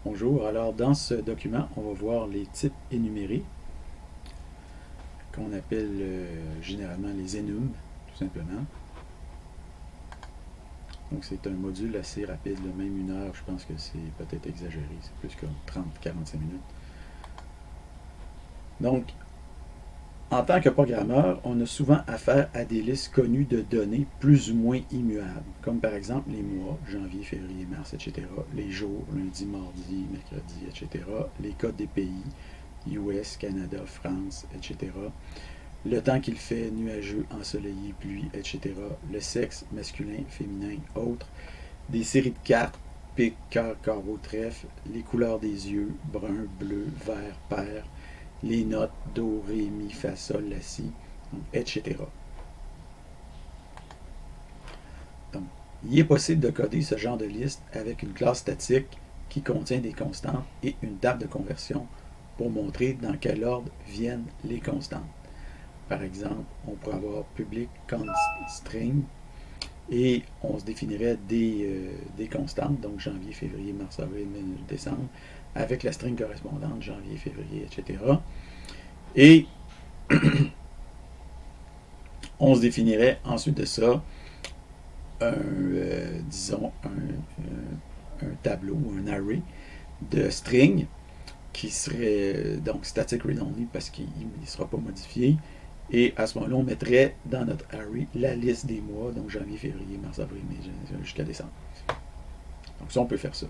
Bonjour, alors dans ce document, on va voir les types énumérés, qu'on appelle généralement les enums, tout simplement. Donc c'est un module assez rapide, même une heure, je pense que c'est peut-être exagéré, c'est plus comme 30-45 minutes. Donc, en tant que programmeur, on a souvent affaire à des listes connues de données plus ou moins immuables, comme par exemple les mois, janvier, février, mars, etc., les jours, lundi, mardi, mercredi, etc., les codes des pays, US, Canada, France, etc., le temps qu'il fait, nuageux, ensoleillé, pluie, etc., le sexe, masculin, féminin, autre, des séries de cartes, pique, cœur, carreau, trèfle, les couleurs des yeux, brun, bleu, vert, pair, les notes, do, ré, mi, fa, sol, la, si, etc. Donc, il est possible de coder ce genre de liste avec une classe statique qui contient des constantes et une table de conversion pour montrer dans quel ordre viennent les constantes. Par exemple, on pourrait avoir public const string et on se définirait des constantes, donc janvier, février, mars, avril, mai, décembre, avec la string correspondante, janvier, février, etc. Et on se définirait ensuite de ça disons, un tableau, un array de string qui serait donc static read only parce qu'il ne sera pas modifié. Et à ce moment-là, on mettrait dans notre array la liste des mois, donc janvier, février, mars, avril, mai, jusqu'à décembre. Donc ça, on peut faire ça.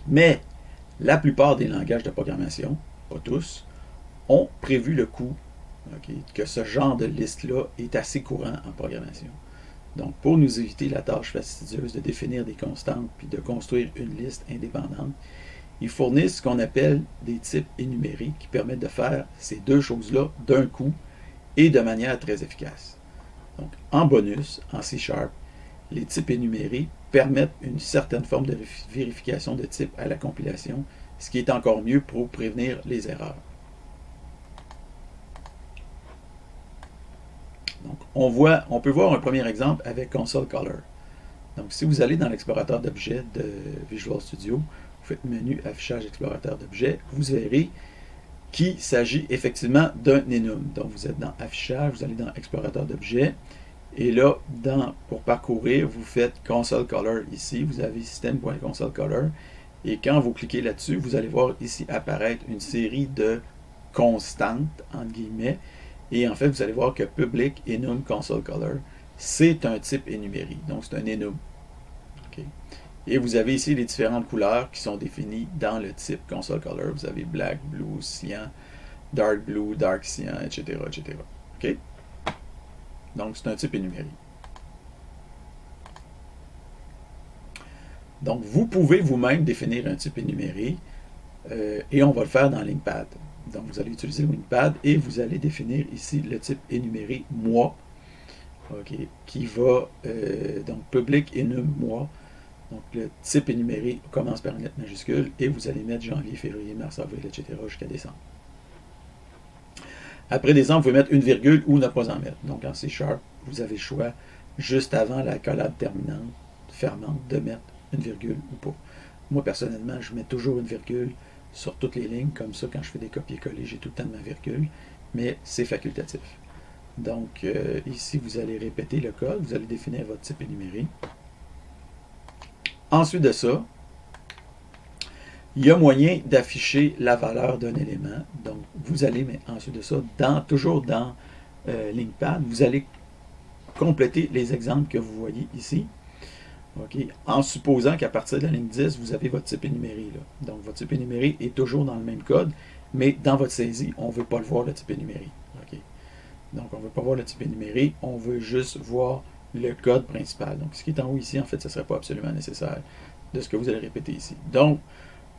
Mais la plupart des langages de programmation, pas tous, ont prévu le coup que ce genre de liste-là est assez courant en programmation. Donc, pour nous éviter la tâche fastidieuse de définir des constantes puis de construire une liste indépendante, ils fournissent ce qu'on appelle des types énumérés qui permettent de faire ces deux choses-là d'un coup et de manière très efficace. Donc, en bonus, en C#, les types énumérés permettent une certaine forme de vérification de type à la compilation, ce qui est encore mieux pour prévenir les erreurs. Donc, on peut voir un premier exemple avec Console Color. Donc, si vous allez dans l'explorateur d'objets de Visual Studio, vous faites menu affichage explorateur d'objets, vous verrez qu'il s'agit effectivement d'un enum. Donc, vous êtes dans affichage, vous allez dans explorateur d'objets, et là, pour parcourir, vous faites Console Color ici, vous avez system.consolecolor, et quand vous cliquez là-dessus, vous allez voir ici apparaître une série de constantes, entre guillemets, et en fait, vous allez voir que public enum console color, c'est un type énuméré. Donc, c'est un enum. Okay. Et vous avez ici les différentes couleurs qui sont définies dans le type console color. Vous avez black, blue, cyan, dark blue, dark cyan, etc. etc. Okay. Donc, c'est un type énuméré. Donc, vous pouvez vous-même définir un type énuméré et on va le faire dans LinkPad. Donc, vous allez utiliser LinkPad et vous allez définir ici le type énuméré mois, okay, qui va, donc, public enum mois. Donc, le type énuméré commence par une lettre majuscule et vous allez mettre janvier, février, mars, avril, etc. jusqu'à décembre. Après décembre, vous pouvez mettre une virgule ou ne pas en mettre. Donc, en C#, vous avez le choix, juste avant la collade terminante, fermante, de mettre une virgule ou pas. Moi, personnellement, je mets toujours une virgule sur toutes les lignes. Comme ça, quand je fais des copier-coller, j'ai tout le temps de ma virgule. Mais c'est facultatif. Donc, ici, vous allez répéter le code. Vous allez définir votre type énuméré. Ensuite de ça, il y a moyen d'afficher la valeur d'un élément. Donc, vous allez, mais ensuite de ça, toujours dans LinkPad, vous allez compléter les exemples que vous voyez ici. Okay. En supposant qu'à partir de la ligne 10, vous avez votre type énuméré. Là. Donc, votre type énuméré est toujours dans le même code, mais dans votre saisie, on ne veut pas le voir, le type énuméré. Okay. Donc, on ne veut pas voir le type énuméré, on veut juste voir le code principal. Donc, ce qui est en haut ici, en fait, ce ne serait pas absolument nécessaire de ce que vous allez répéter ici. Donc,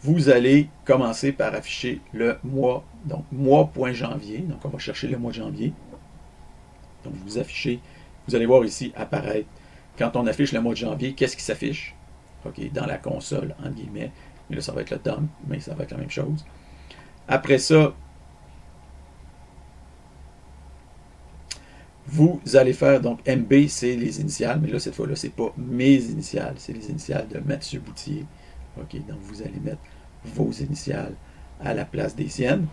vous allez commencer par afficher le mois, donc mois.janvier. Donc, on va chercher le mois de janvier. Donc, vous affichez, vous allez voir ici apparaître, quand on affiche le mois de janvier, qu'est-ce qui s'affiche? Okay, dans la console, entre guillemets. Mais là, ça va être le dump, mais ça va être la même chose. Après ça, vous allez faire, donc MB, c'est les initiales, mais là, cette fois-là, c'est pas mes initiales, c'est les initiales de Mathieu Boutier. OK, donc vous allez mettre vos initiales à la place des siennes.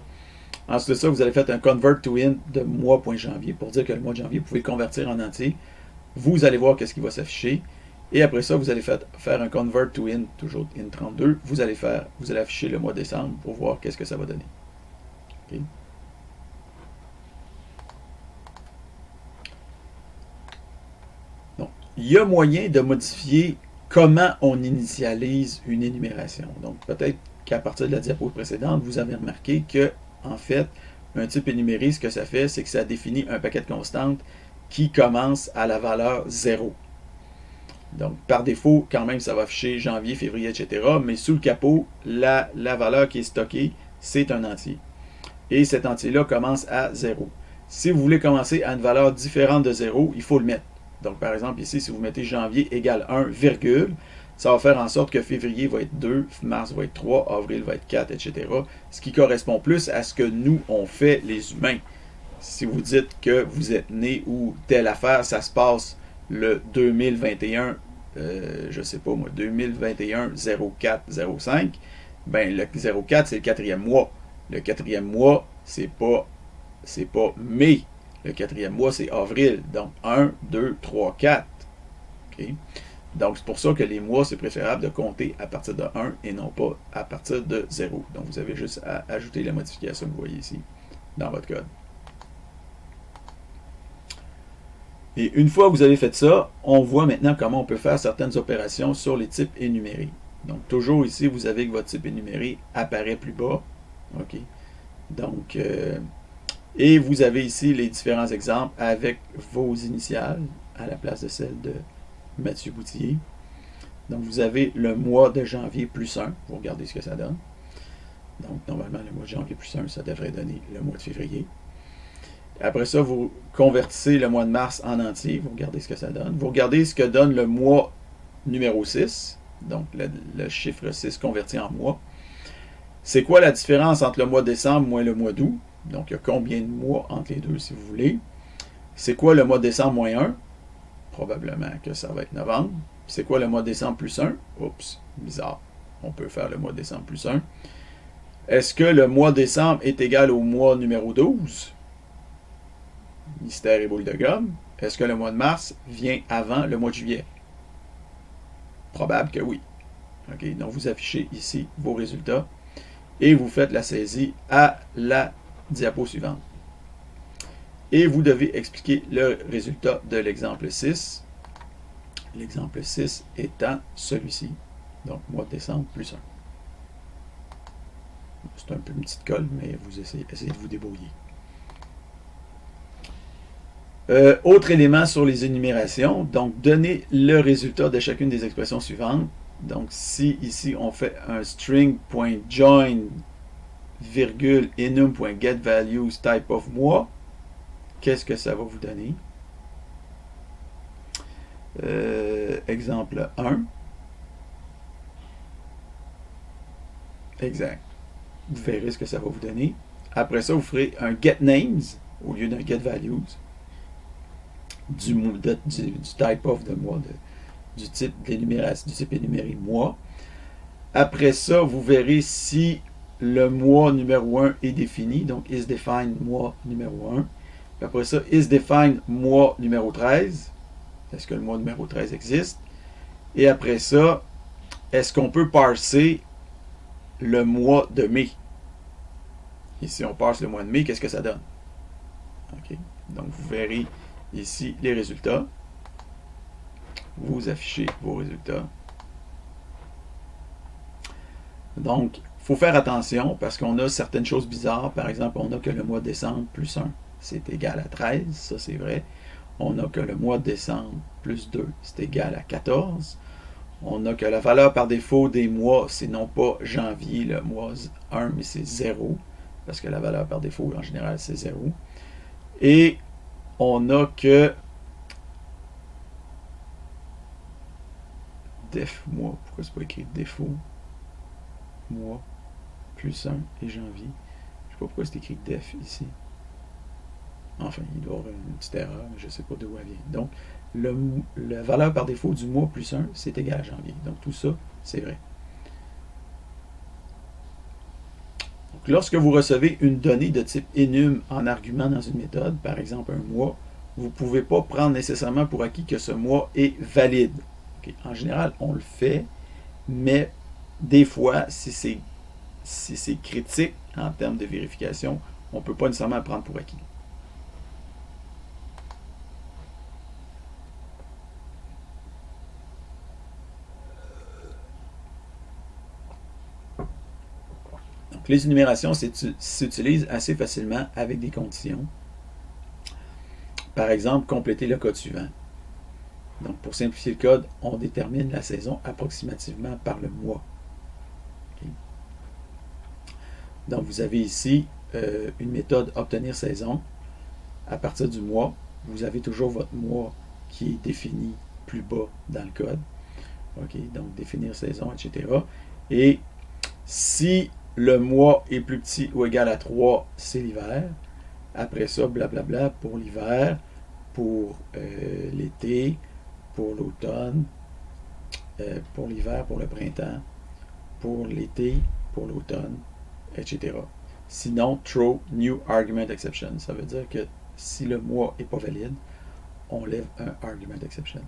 Ensuite de ça, vous allez faire un convert to int de mois.janvier pour dire que le mois de janvier, vous pouvez le convertir en entier. Vous allez voir qu'est-ce qui va s'afficher. Et après ça, vous allez faire un convert to int, toujours int 32. Vous allez afficher le mois de décembre pour voir qu'est-ce que ça va donner. Okay. Donc, il y a moyen de modifier comment on initialise une énumération. Donc, peut-être qu'à partir de la diapo précédente, vous avez remarqué que, en fait, un type énuméré, ce que ça fait, c'est que ça définit un paquet de constantes qui commence à la valeur 0. Donc, par défaut, quand même, ça va afficher janvier, février, etc. Mais sous le capot, la valeur qui est stockée, c'est un entier. Et cet entier-là commence à 0. Si vous voulez commencer à une valeur différente de 0, il faut le mettre. Donc, par exemple, ici, si vous mettez janvier égale 1, virgule, ça va faire en sorte que février va être 2, mars va être 3, avril va être 4, etc. Ce qui correspond plus à ce que nous, on fait les humains. Si vous dites que vous êtes né ou telle affaire, ça se passe le 2021, je sais pas moi, 2021 04 05, ben le 04 c'est le quatrième mois. Le quatrième mois, c'est pas mai. Le quatrième mois, c'est avril. Donc 1, 2, 3, 4. Okay? Donc c'est pour ça que les mois, c'est préférable de compter à partir de 1 et non pas à partir de 0. Donc vous avez juste à ajouter la modification que vous voyez ici dans votre code. Et une fois que vous avez fait ça, on voit maintenant comment on peut faire certaines opérations sur les types énumérés. Donc, toujours ici, vous avez que votre type énuméré apparaît plus bas. OK. Donc, et vous avez ici les différents exemples avec vos initiales à la place de celle de Mathieu Boutier. Donc, vous avez le mois de janvier plus 1. Vous regardez ce que ça donne. Donc, normalement, le mois de janvier plus 1, ça devrait donner le mois de février. Après ça, vous convertissez le mois de mars en entier. Vous regardez ce que ça donne. Vous regardez ce que donne le mois numéro 6. Donc, le chiffre 6 converti en mois. C'est quoi la différence entre le mois de décembre moins le mois d'août? Donc, il y a combien de mois entre les deux, si vous voulez. C'est quoi le mois de décembre moins 1? Probablement que ça va être novembre. C'est quoi le mois de décembre plus 1? Oups, bizarre. On peut faire le mois de décembre plus 1. Est-ce que le mois de décembre est égal au mois numéro 12? Mystère et boule de gomme. Est-ce que le mois de mars vient avant le mois de juillet? Probable que oui. Okay, donc vous affichez ici vos résultats et vous faites la saisie à la diapo suivante. Et vous devez expliquer le résultat de l'exemple 6. L'exemple 6 étant celui-ci. Donc, mois de décembre plus 1. C'est un peu une petite colle, mais vous essayez de vous débrouiller. Autre élément sur les énumérations, donc donner le résultat de chacune des expressions suivantes. Donc si ici on fait un string.join virgule enum.getValues type of mois, qu'est-ce que ça va vous donner? Exemple 1. Exact. Vous verrez ce que ça va vous donner. Après ça, vous ferez un getNames au lieu d'un getValues. Du type of de mois, du type d'énumération, du type énuméré mois. Après ça, vous verrez si le mois numéro 1 est défini, donc isDefine mois numéro 1. Puis après ça, isDefine mois numéro 13. Est-ce que le mois numéro 13 existe? Et après ça, est-ce qu'on peut parser le mois de mai? Et si on parse le mois de mai, qu'est-ce que ça donne? OK. Donc, vous verrez ici les résultats. Vous affichez vos résultats. Donc, il faut faire attention parce qu'on a certaines choses bizarres. Par exemple, on a que le mois de décembre plus 1, c'est égal à 13. Ça, c'est vrai. On a que le mois de décembre plus 2, c'est égal à 14. On a que la valeur par défaut des mois, c'est non pas janvier, le mois 1, mais c'est 0. Parce que la valeur par défaut, en général, c'est 0. Et on a que def mois. Pourquoi c'est pas écrit défaut mois plus 1 et janvier? Je sais pas pourquoi c'est écrit def ici. Enfin, il doit y avoir une petite erreur, mais je ne sais pas d'où elle vient. Donc, la valeur par défaut du mois plus 1, c'est égal à janvier. Donc, tout ça, c'est vrai. Donc, lorsque vous recevez une donnée de type enum en argument dans une méthode, par exemple un mois, vous ne pouvez pas prendre nécessairement pour acquis que ce mois est valide. Okay. En général, on le fait, mais des fois, si c'est critique en termes de vérification, on ne peut pas nécessairement le prendre pour acquis. Donc, les énumérations s'utilisent assez facilement avec des conditions. Par exemple, compléter le code suivant. Donc, pour simplifier le code, on détermine la saison approximativement par le mois. Okay. Donc, vous avez ici une méthode obtenir saison. À partir du mois, vous avez toujours votre mois qui est défini plus bas dans le code. Okay. Donc, définir saison, etc. Et si le mois est plus petit ou égal à 3, c'est l'hiver. Après ça, blablabla, pour l'hiver, pour l'été, pour l'automne, pour l'hiver, pour le printemps, pour l'été, pour l'automne, etc. Sinon, throw new argument exception. Ça veut dire que si le mois n'est pas valide, on lève un argument exception.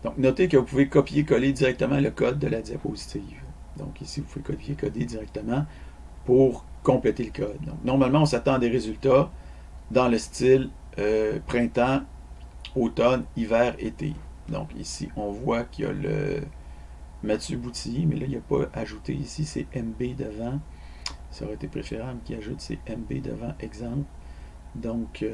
Donc, notez que vous pouvez copier-coller directement le code de la diapositive. Donc, ici, vous pouvez copier-coller directement pour compléter le code. Donc, normalement, on s'attend à des résultats dans le style printemps, automne, hiver, été. Donc, ici, on voit qu'il y a le Mathieu Boutillier, mais là, il n'y a pas ajouté ici, c'est MB devant. Ça aurait été préférable qu'il ajoute ces MB devant exemple. Donc,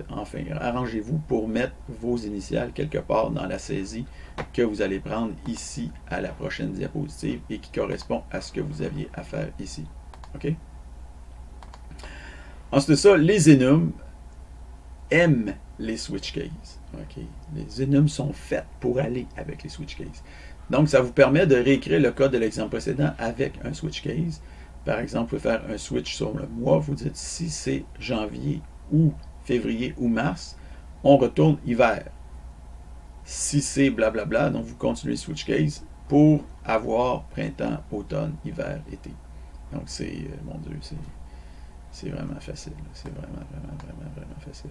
enfin, arrangez-vous pour mettre vos initiales quelque part dans la saisie que vous allez prendre ici à la prochaine diapositive et qui correspond à ce que vous aviez à faire ici. OK? Ensuite de ça, les enums aiment les switch cases. Okay. Les enums sont faits pour aller avec les switch cases. Donc, ça vous permet de réécrire le code de l'exemple précédent avec un switch case. Par exemple, vous pouvez faire un switch sur le mois. Vous dites si c'est janvier ou février ou mars, on retourne hiver. Si c'est blablabla, donc vous continuez switch case pour avoir printemps, automne, hiver, été. Donc, c'est, mon Dieu, c'est vraiment facile. C'est vraiment facile.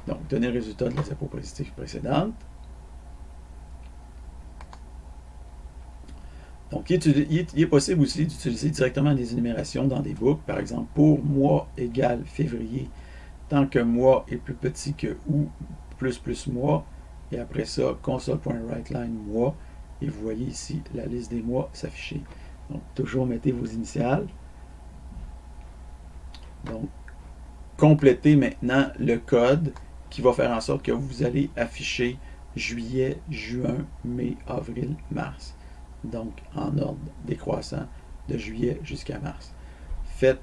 Donc, donner le résultat de la diapositive précédente. Donc, il est possible aussi d'utiliser directement des énumérations dans des boucles. Par exemple, pour mois égale février, tant que mois est plus petit que ou plus mois. Et après ça, console.writeLine mois. Et vous voyez ici la liste des mois s'afficher. Donc, toujours mettez vos initiales. Donc, complétez maintenant le code qui va faire en sorte que vous allez afficher juillet, juin, mai, avril, mars. Donc, en ordre décroissant de juillet jusqu'à mars. Faites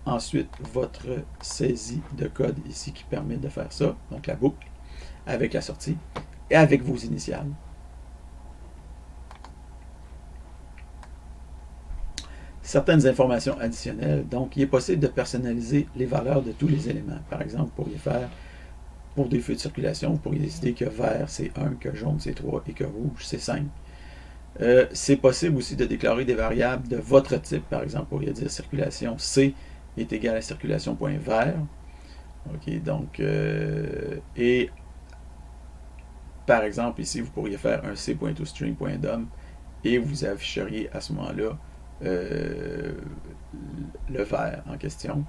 ensuite votre saisie de code ici qui permet de faire ça, donc la boucle, avec la sortie et avec vos initiales. Certaines informations additionnelles. Donc, il est possible de personnaliser les valeurs de tous les éléments. Par exemple, vous pourriez faire, pour des feux de circulation, vous pourriez décider que vert, c'est 1, que jaune, c'est 3 et que rouge, c'est 5. C'est possible aussi de déclarer des variables de votre type. Par exemple, vous pourriez dire circulation C est égal à circulation.vert. OK, donc, et par exemple, ici, vous pourriez faire un c.toString.dom et vous afficheriez à ce moment-là le vert en question.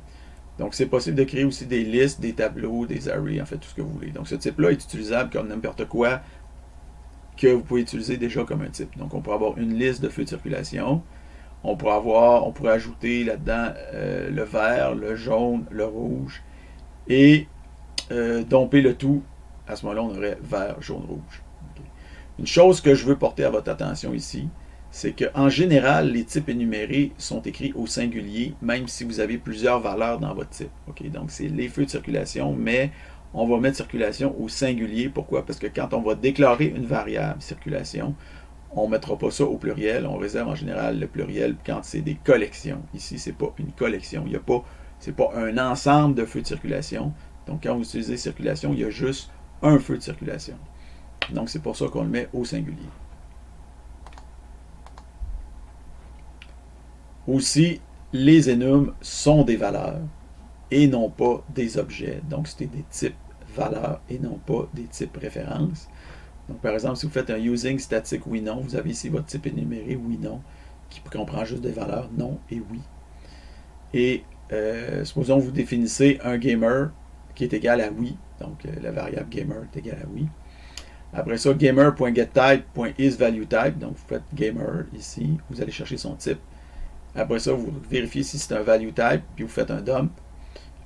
Donc, c'est possible de créer aussi des listes, des tableaux, des arrays, en fait, tout ce que vous voulez. Donc, ce type-là est utilisable comme n'importe quoi que vous pouvez utiliser déjà comme un type. Donc, on pourrait avoir une liste de feux de circulation. On pourrait ajouter là-dedans le vert, le jaune, le rouge et domper le tout. À ce moment-là, on aurait vert, jaune, rouge. Okay. Une chose que je veux porter à votre attention ici, c'est qu'en général, les types énumérés sont écrits au singulier, même si vous avez plusieurs valeurs dans votre type. Okay? Donc, c'est les feux de circulation, mais on va mettre circulation au singulier. Pourquoi? Parce que quand on va déclarer une variable circulation, on ne mettra pas ça au pluriel. On réserve en général le pluriel quand c'est des collections. Ici, ce n'est pas une collection. Ce n'est pas un ensemble de feux de circulation. Donc, quand vous utilisez circulation, il y a juste un feu de circulation. Donc, c'est pour ça qu'on le met au singulier. Aussi, les enums sont des valeurs et non pas des objets. Donc, c'est des types valeurs et non pas des types références. Donc, par exemple, si vous faites un using statique oui-non, vous avez ici votre type énuméré oui-non, qui comprend juste des valeurs non et oui. Et supposons que vous définissez un gamer qui est égal à oui, donc la variable gamer est égale à oui. Après ça, gamer.getType.isValueType, donc vous faites gamer ici, vous allez chercher son type. Après ça, vous vérifiez si c'est un value type, puis vous faites un dump.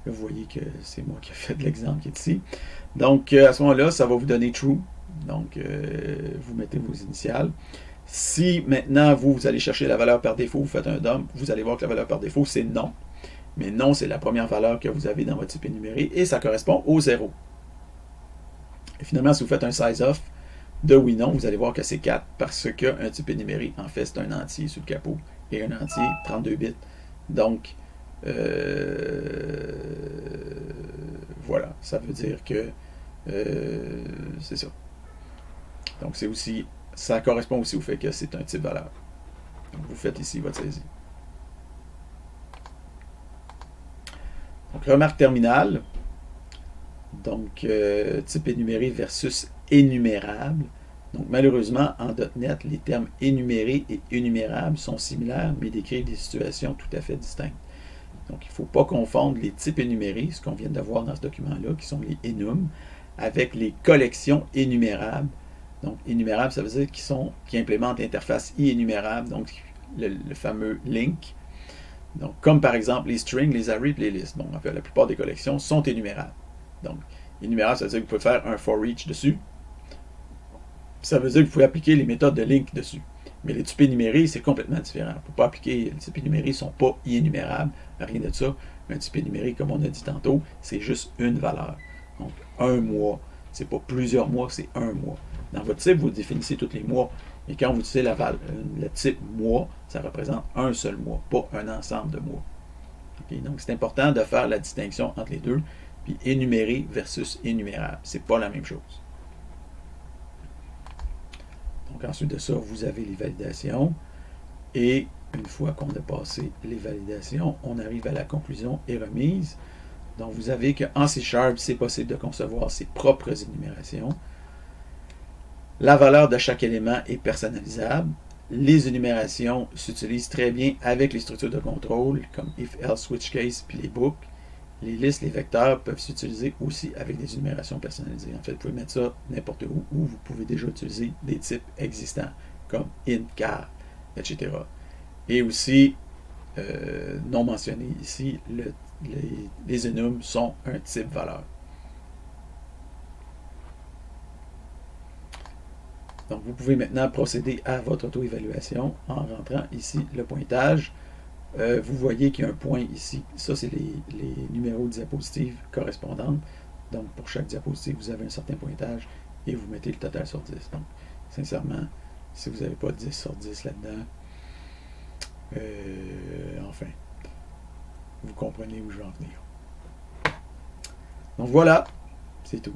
Là, vous voyez que c'est moi qui ai fait l'exemple qui est ici. Donc, à ce moment-là, ça va vous donner true. Donc, vous mettez vos initiales. Si maintenant, vous allez chercher la valeur par défaut, vous faites un dump, vous allez voir que la valeur par défaut, c'est non. Mais non, c'est la première valeur que vous avez dans votre type énuméré et ça correspond au 0. Et finalement, si vous faites un size-off de oui-non, vous allez voir que c'est 4 parce qu'un type énuméré, en fait, c'est un entier sur le capot et un entier 32 bits. Donc, voilà, ça veut dire que c'est ça. Donc, c'est aussi, ça correspond aussi au fait que c'est un type valeur. Donc, vous faites ici votre saisie. Donc, remarque terminale. Donc, type énuméré versus énumérable. Donc, malheureusement, en .NET, les termes énumérés et énumérables sont similaires, mais décrivent des situations tout à fait distinctes. Donc, il ne faut pas confondre les types énumérés, ce qu'on vient de voir dans ce document-là, qui sont les enums, avec les collections énumérables. Donc, énumérables, ça veut dire qu'ils implémentent l'interface énumérable, donc le fameux link. Donc, comme par exemple les strings, les arrays et les lists. Bon, en fait, la plupart des collections sont énumérables. Donc, énumérable, ça veut dire que vous pouvez faire un for each dessus. Ça veut dire que vous pouvez appliquer les méthodes de link dessus. Mais les types énumérés, c'est complètement différent. On ne peut pas appliquer, les types énumérés ne sont pas énumérables, rien de ça. Mais un type énuméré, comme on a dit tantôt, c'est juste une valeur. Donc, un mois, c'est pas plusieurs mois, c'est un mois. Dans votre type, vous définissez tous les mois. Et quand vous utilisez le type mois, ça représente un seul mois, pas un ensemble de mois. Okay? Donc, c'est important de faire la distinction entre les deux. Puis énuméré versus énumérable, c'est pas la même chose. Donc ensuite de ça, vous avez les validations. Et une fois qu'on a passé les validations, on arrive à la conclusion et remise. Donc vous avez qu'en C#, c'est possible de concevoir ses propres énumérations. La valeur de chaque élément est personnalisable. Les énumérations s'utilisent très bien avec les structures de contrôle, comme if, else, switch case, puis les books. Les listes, les vecteurs peuvent s'utiliser aussi avec des énumérations personnalisées. En fait, vous pouvez mettre ça n'importe où, ou vous pouvez déjà utiliser des types existants, comme int, char, etc. Et aussi, non mentionné ici, les enums sont un type valeur. Donc, vous pouvez maintenant procéder à votre auto-évaluation en rentrant ici le pointage. Vous voyez qu'il y a un point ici. Ça, c'est les numéros de diapositives correspondantes. Donc, pour chaque diapositive, vous avez un certain pointage et vous mettez le total sur 10. Donc, sincèrement, si vous n'avez pas 10 sur 10 là-dedans, enfin, vous comprenez où je veux en venir. Donc, voilà, c'est tout.